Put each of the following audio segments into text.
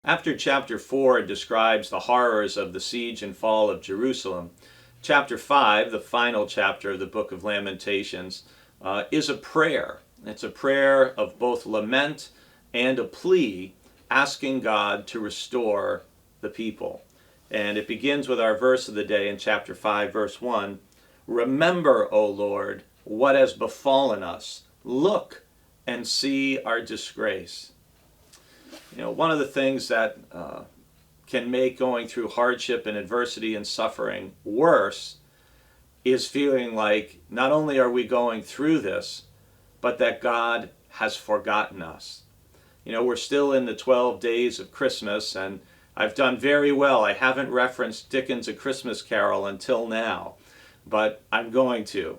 After chapter 4 describes the horrors of the siege and fall of Jerusalem, chapter 5, the final chapter of the book of Lamentations, is a prayer. It's a prayer of both lament and a plea asking God to restore the people. And it begins with our verse of the day in chapter 5, verse 1. Remember, O Lord, what has befallen us. Look and see our disgrace. One of the things that can make going through hardship and adversity and suffering worse is feeling like not only are we going through this, but that God has forgotten us. We're still in the 12 days of Christmas, and I've done very well. I haven't referenced Dickens' A Christmas Carol until now, but I'm going to,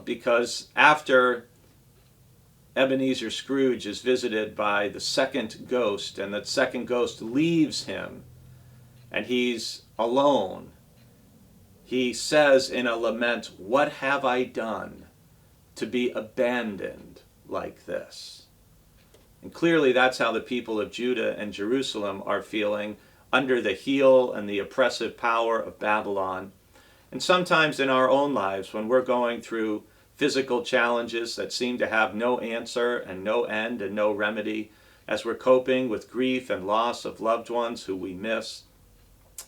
because after Ebenezer Scrooge is visited by the second ghost, and that second ghost leaves him, and he's alone, he says in a lament, "What have I done to be abandoned like this?" And clearly that's how the people of Judah and Jerusalem are feeling under the heel and the oppressive power of Babylon. And sometimes in our own lives, when we're going through physical challenges that seem to have no answer and no end and no remedy, as we're coping with grief and loss of loved ones who we miss,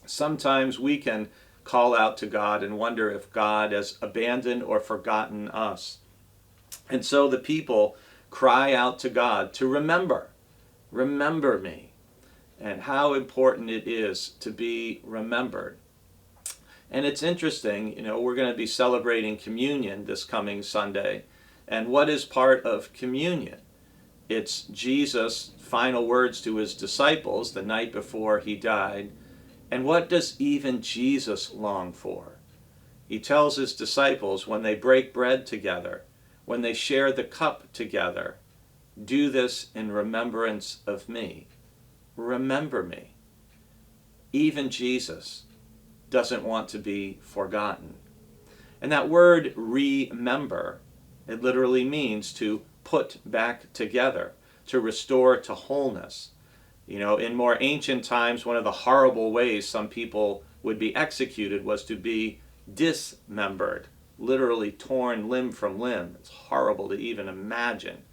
sometimes we can call out to God and wonder if God has abandoned or forgotten us. And so the people cry out to God to remember me, and how important it is to be remembered. And it's interesting, we're going to be celebrating communion this coming Sunday. And what is part of communion? It's Jesus' final words to his disciples the night before he died. And what does even Jesus long for? He tells his disciples when they break bread together, when they share the cup together, do this in remembrance of me. Remember me. Even Jesus doesn't want to be forgotten. And that word remember, it literally means to put back together, to restore to wholeness. In more ancient times, one of the horrible ways some people would be executed was to be dismembered, literally torn limb from limb. It's horrible to even imagine.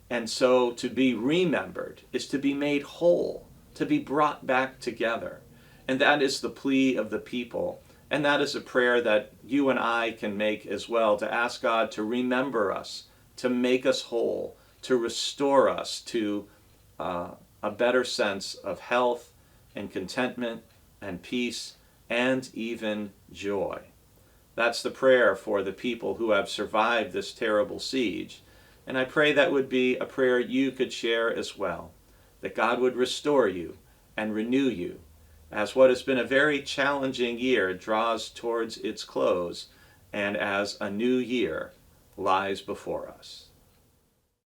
And so to be remembered is to be made whole, to be brought back together. And that is the plea of the people. And that is a prayer that you and I can make as well, to ask God to remember us, to make us whole, to restore us to a better sense of health and contentment and peace and even joy. That's the prayer for the people who have survived this terrible siege. And I pray that would be a prayer you could share as well, that God would restore you and renew you as what has been a very challenging year draws towards its close, and as a new year lies before us.